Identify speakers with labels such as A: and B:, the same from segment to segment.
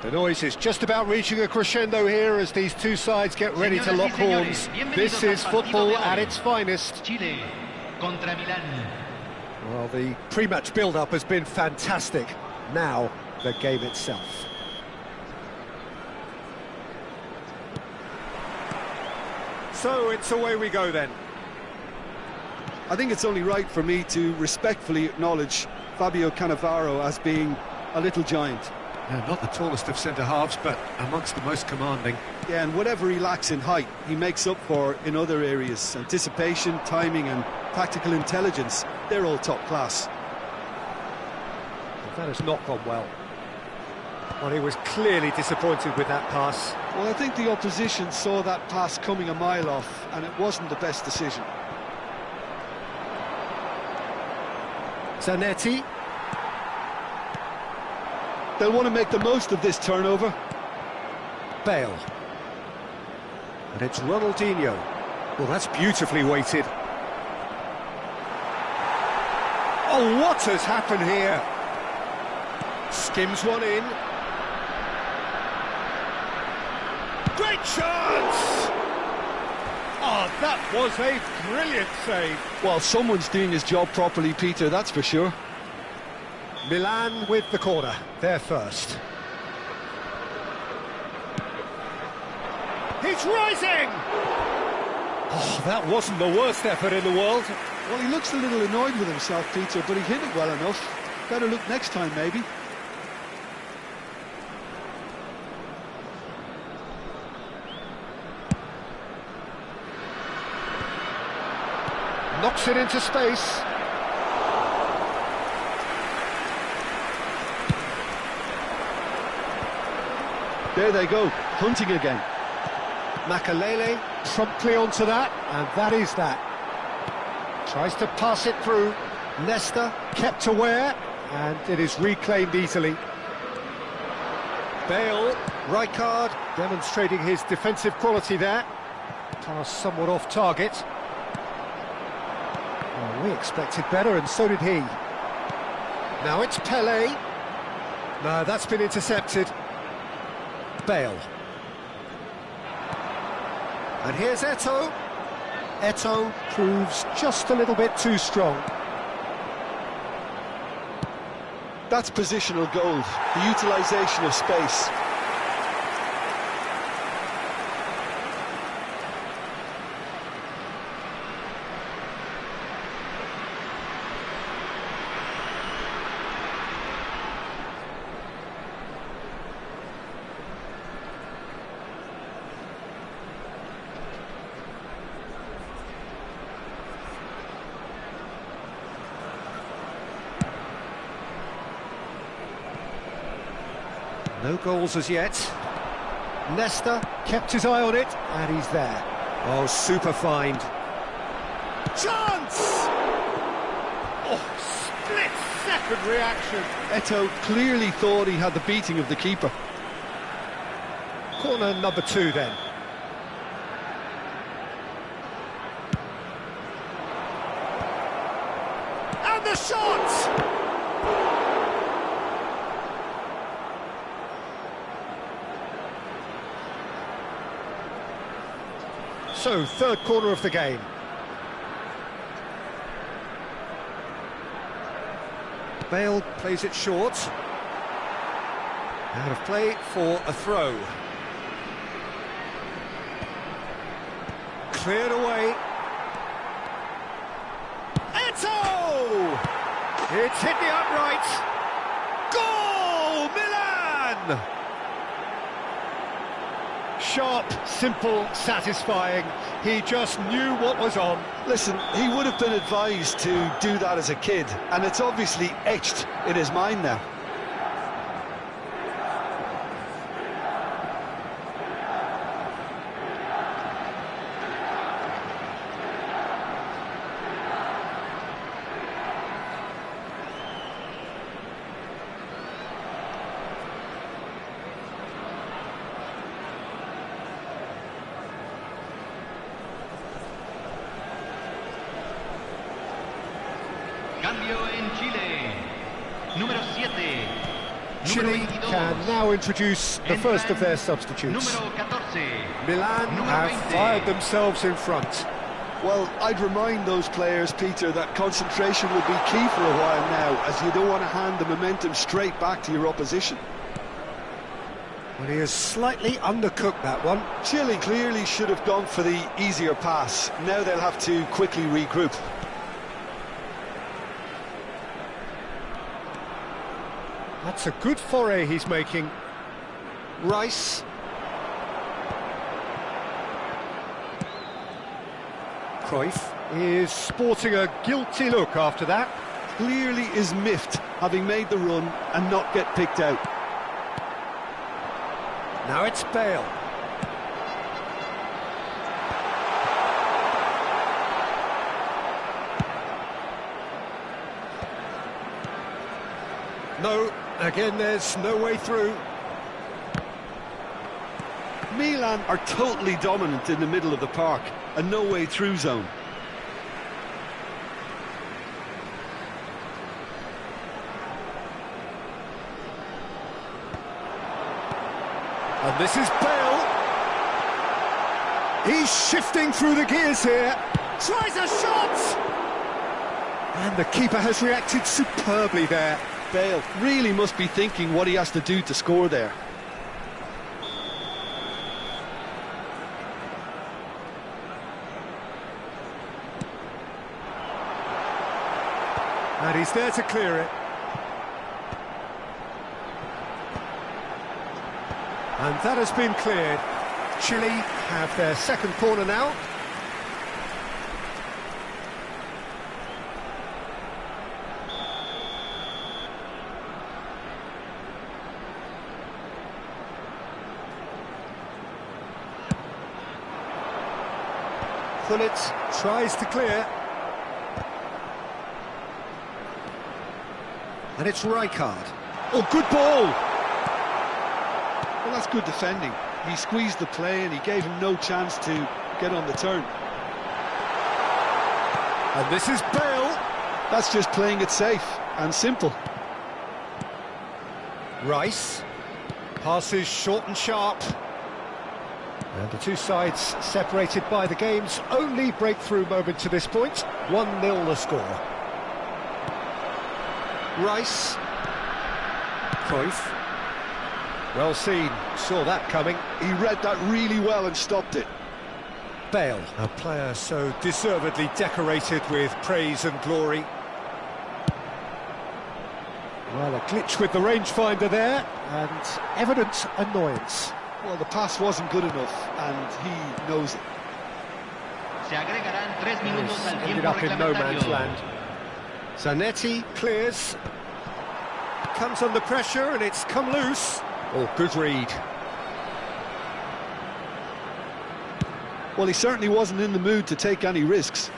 A: The noise is just about reaching a crescendo here as these two sides get ready to lock horns. This is football at its finest.
B: Chile contra Milán.
A: Well, the pre-match build-up has been fantastic. Now, the game itself. So, it's away we go then.
C: I think it's only right for me to respectfully acknowledge Fabio Cannavaro as being a little giant.
A: Yeah, not the tallest of centre-halves, but amongst the most commanding.
C: Yeah, and whatever he lacks in height, he makes up for in other areas. Anticipation, timing and tactical intelligence, they're all top class.
A: That has not gone well. Well, he was clearly disappointed with that pass.
C: Well, I think the opposition saw that pass coming a mile off, and it wasn't the best decision.
A: Zanetti.
C: They'll want to make the most of this turnover.
A: Bale. And it's Ronaldinho. Well, that's beautifully weighted. Oh, what has happened here? Skims one in. Great chance! Oh, that was a brilliant save.
C: Well, someone's doing his job properly, Peter, that's for sure.
A: Milan with the corner, they're first. He's rising! Oh, that wasn't the worst effort in the world.
C: Well, he looks a little annoyed with himself, Peter, but he hit it well enough. Better look next time, maybe.
A: Knocks it into space.
C: There they go, hunting again.
A: Makalele promptly onto that, and that is that. Tries to pass it through. Nesta kept aware, and it is reclaimed easily. Bale, Rijkaard, demonstrating his defensive quality there. Pass somewhat off target. Well, we expected better, and so did he. Now it's Pelé. No, that's been intercepted. Bale. And here's Eto'o. Eto'o proves just a little bit too strong.
C: That's positional gold, the utilisation of space.
A: No goals as yet. Nesta kept his eye on it, and he's there. Oh, super find. Chance! Oh, split-second reaction.
C: Eto'o clearly thought he had the beating of the keeper.
A: Corner number 2 then. And the shot! So, third corner of the game. Bale plays it short. Out of play for a throw. Cleared away. Eto'o! It's hit the upright. Goal! Milan! Sharp, simple, satisfying. He just knew what was on.
C: Listen, he would have been advised to do that as a kid, and it's obviously etched in his mind now.
B: Cambio en Chile. Número 7.
A: Chile can now introduce the first of their substitutes.
B: Número 14.
A: Milan
B: Número
A: have
B: 20.
A: fired themselves in front.
C: Well, I'd remind those players, Peter, that concentration will be key for a while now, as you don't want to hand the momentum straight back to your opposition.
A: Well, he has slightly undercooked that one.
C: Chile clearly should have gone for the easier pass. Now they'll have to quickly regroup.
A: That's a good foray he's making. Rice. Cruyff is sporting a guilty look after that.
C: Clearly is miffed, having made the run and not get picked out.
A: Now it's Bale. No, again there's no way through.
C: Milan are totally dominant in the middle of the park, a no-way through zone.
A: And this is Bale. He's shifting through the gears here. Tries a shot! And the keeper has reacted superbly there.
C: Bale really must be thinking what he has to do to score there.
A: And he's there to clear it. And that has been cleared. Chile have their second corner now. Gullit tries to clear. And it's Rijkaard.
C: Oh, good ball! Well, that's good defending. He squeezed the play and he gave him no chance to get on the turn.
A: And this is Bale.
C: That's just playing it safe and simple.
A: Rice. Passes short and sharp. And the two sides separated by the game's only breakthrough moment to this point. 1-0 the score. Rice. Cruyff. Well seen, saw that coming.
C: He read that really well and stopped it.
A: Bale, a player so deservedly decorated with praise and glory. Well, a glitch with the rangefinder there, and evident annoyance.
C: Well, the pass wasn't good enough, and he knows it.
B: Se agregarán 3 minutos al
A: Ended
B: tiempo
A: up in no man's
B: reglamentario.
A: land. Zanetti clears. Comes under pressure, and it's come loose. Oh, good read.
C: Well, he certainly wasn't in the mood to take any risks.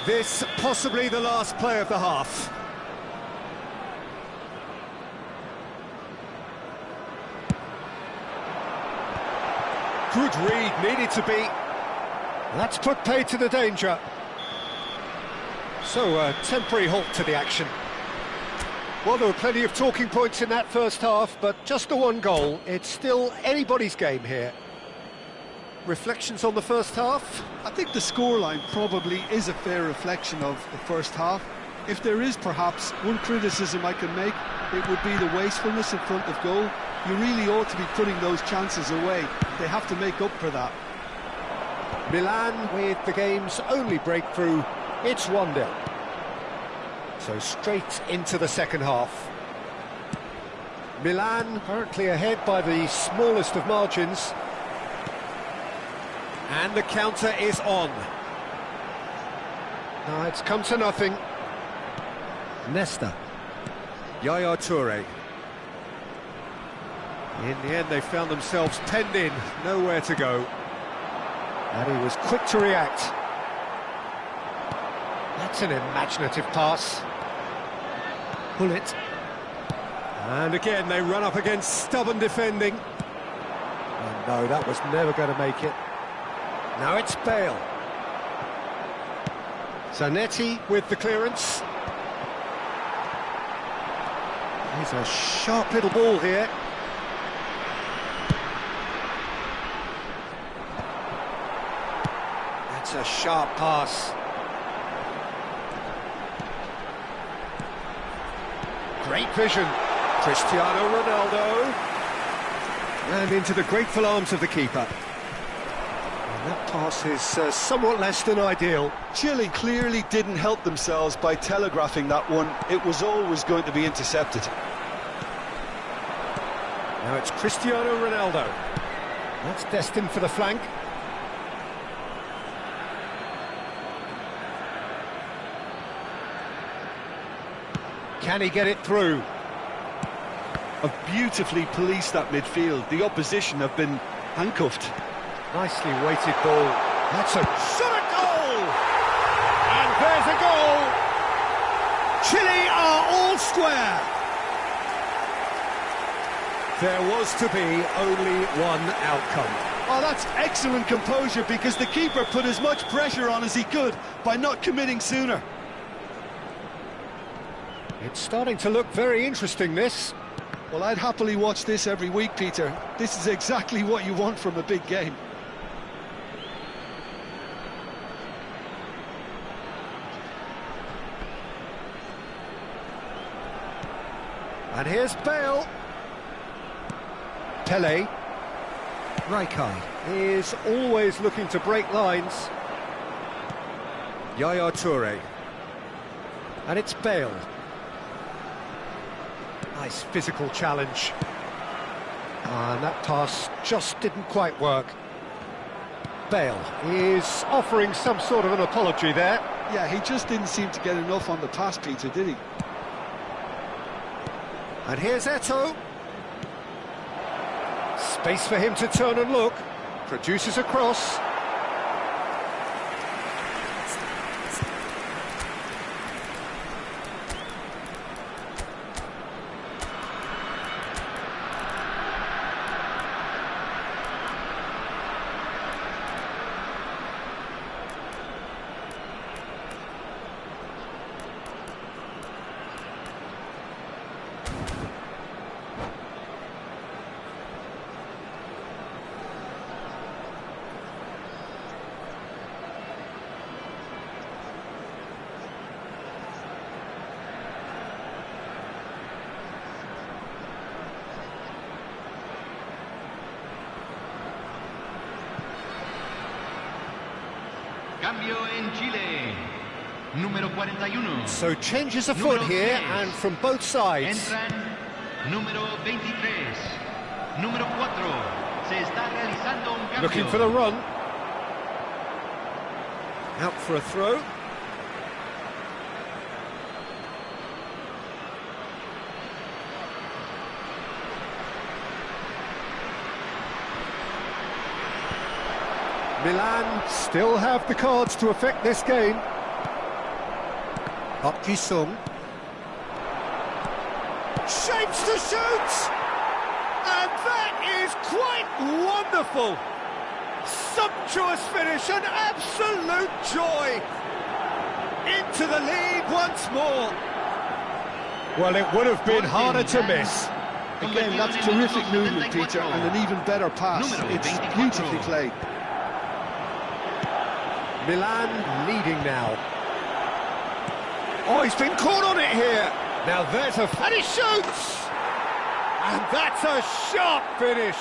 A: This possibly the last play of the half. Good read, needed to be. That's put paid to the danger. So, a temporary halt to the action. Well, there were plenty of talking points in that first half, but just the one goal. It's still anybody's game here. Reflections on the first half?
C: I think the scoreline probably is a fair reflection of the first half. If there is perhaps one criticism I can make, it would be the wastefulness in front of goal. You really ought to be putting those chances away. They have to make up for that.
A: Milan with the game's only breakthrough. It's 1-0. So straight into the second half. Milan currently ahead by the smallest of margins. And the counter is on. Now it's come to nothing. Nesta. Yaya Toure. In the end, they found themselves penned in, nowhere to go. And he was quick to react. That's an imaginative pass. Gullit. And again, they run up against stubborn defending. And no, that was never going to make it. Now it's Bale. Zanetti with the clearance. Here's a sharp little ball here. That's a sharp pass. Great vision. Cristiano Ronaldo. And into the grateful arms of the keeper. And that pass is somewhat less than ideal.
C: Chile clearly didn't help themselves by telegraphing that one. It was always going to be intercepted.
A: Now it's Cristiano Ronaldo. That's destined for the flank. Can he get it through?
C: Have beautifully policed that midfield. The opposition have been handcuffed.
A: Nicely weighted ball. That's a shot at goal! And there's a goal! Chile are all square. There was to be only one outcome.
C: Oh, that's excellent composure, because the keeper put as much pressure on as he could by not committing sooner.
A: It's starting to look very interesting, this.
C: Well, I'd happily watch this every week, Peter. This is exactly what you want from a big game.
A: And here's Bale. Pele. Rijkaard is always looking to break lines. Yaya Toure. And it's Bale. Nice physical challenge. And that pass just didn't quite work. Bale is offering some sort of an apology there.
C: Yeah, he just didn't seem to get enough on the pass, Peter, did he?
A: And here's Eto'o. Space for him to turn and look. Produces a cross.
B: Cambio en Chile. Número 41.
A: So changes afoot here, and from both sides.
B: Entran número 23. Número 4. Se está realizando un cambio.
A: Looking for the run. Out for a throw. Milan still have the cards to affect this game. Park Ji-sung. Shapes to shoot! And that is quite wonderful! Sumptuous finish, an absolute joy! Into the lead once more. Well, it would have been harder to miss.
C: Again, that's terrific movement, Peter, and an even better pass. It's beautifully played.
A: Milan leading now. Oh, he's been caught on it here. Now there's a... and he shoots! And that's a sharp finish.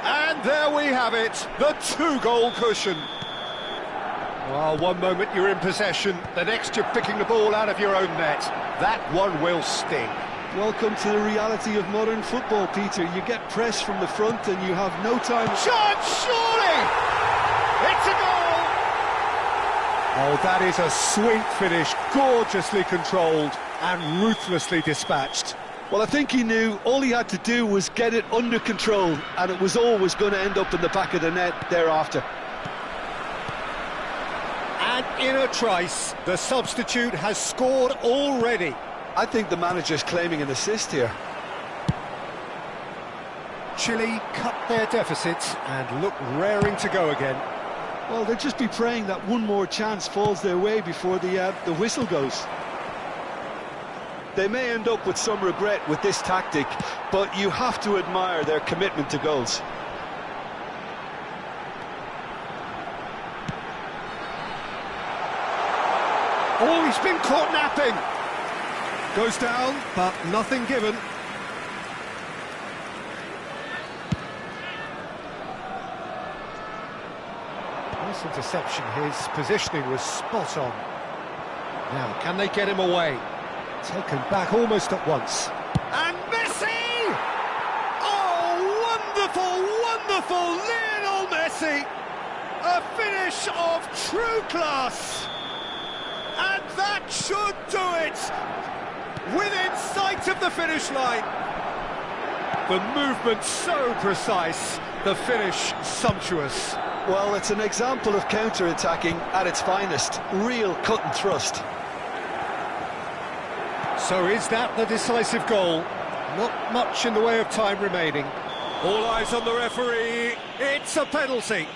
A: And there we have it, the two-goal cushion. Well, one moment you're in possession, the next you're picking the ball out of your own net. That one will sting.
C: Welcome to the reality of modern football, Peter. You get pressed from the front and you have no time...
A: Chance, surely! It's a goal! Oh, that is a sweet finish, gorgeously controlled and ruthlessly dispatched.
C: Well, I think he knew all he had to do was get it under control, and it was always going to end up in the back of the net thereafter.
A: And in a trice, the substitute has scored already.
C: I think the manager's claiming an assist here.
A: Chile cut their deficit and look raring to go again.
C: Well, they'll just be praying that one more chance falls their way before the whistle goes. They may end up with some regret with this tactic, but you have to admire their commitment to goals.
A: Oh, he's been caught napping. Goes down, but nothing given. Nice interception. His positioning was spot on. Now, can they get him away? Taken back almost at once. And Messi! Oh, wonderful, wonderful Lionel Messi! A finish of true class! And that should do it! Within sight of the finish line. The movement so precise, the finish sumptuous.
C: Well, it's an example of counter-attacking at its finest. Real cut and thrust.
A: So is that the decisive goal? Not much in the way of time remaining. All eyes on the referee. It's a penalty.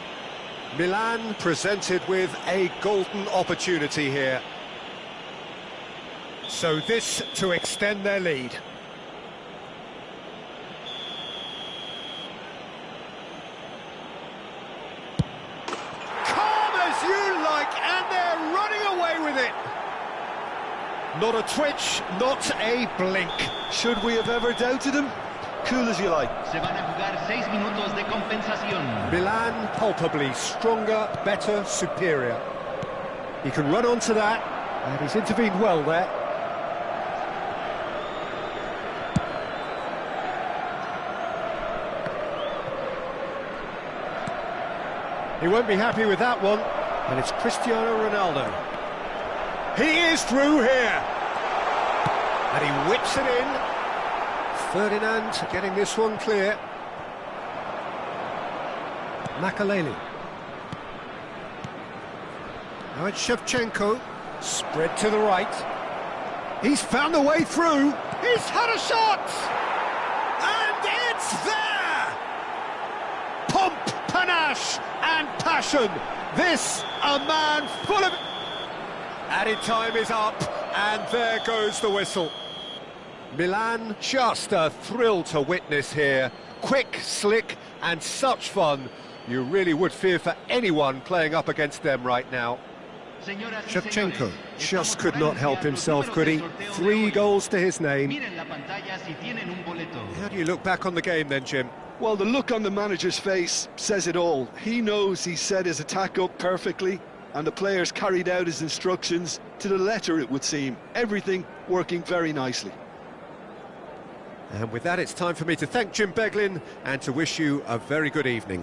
A: Milan presented with a golden opportunity here. So this to extend their lead. Calm as you like, and they're running away with it. Not a twitch, not a blink.
C: Should we have ever doubted him? Cool as you like.
B: Se van a jugar 6 minutos de compensación.
A: Milan palpably stronger, better, superior. He can run onto that, and he's intervened well there. He won't be happy with that one, and it's Cristiano Ronaldo. He is through here, and he whips it in. Ferdinand getting this one clear. Makaleli. Now it's Shevchenko, spread to the right. He's found a way through. He's had a shot, and it's there. Pomp, panache, and passion. This a man full of. Added time is up, and there goes the whistle. Milan, just a thrill to witness here. Quick, slick, and such fun. You really would fear for anyone playing up against them right now. Shevchenko just could not help himself, could he? 3 goals to his name. How do you look back on the game then, Jim?
C: Well, the look on the manager's face says it all. He knows he set his attack up perfectly, and the players carried out his instructions to the letter, it would seem. Everything working very nicely.
A: And with that, it's time for me to thank Jim Beglin and to wish you a very good evening.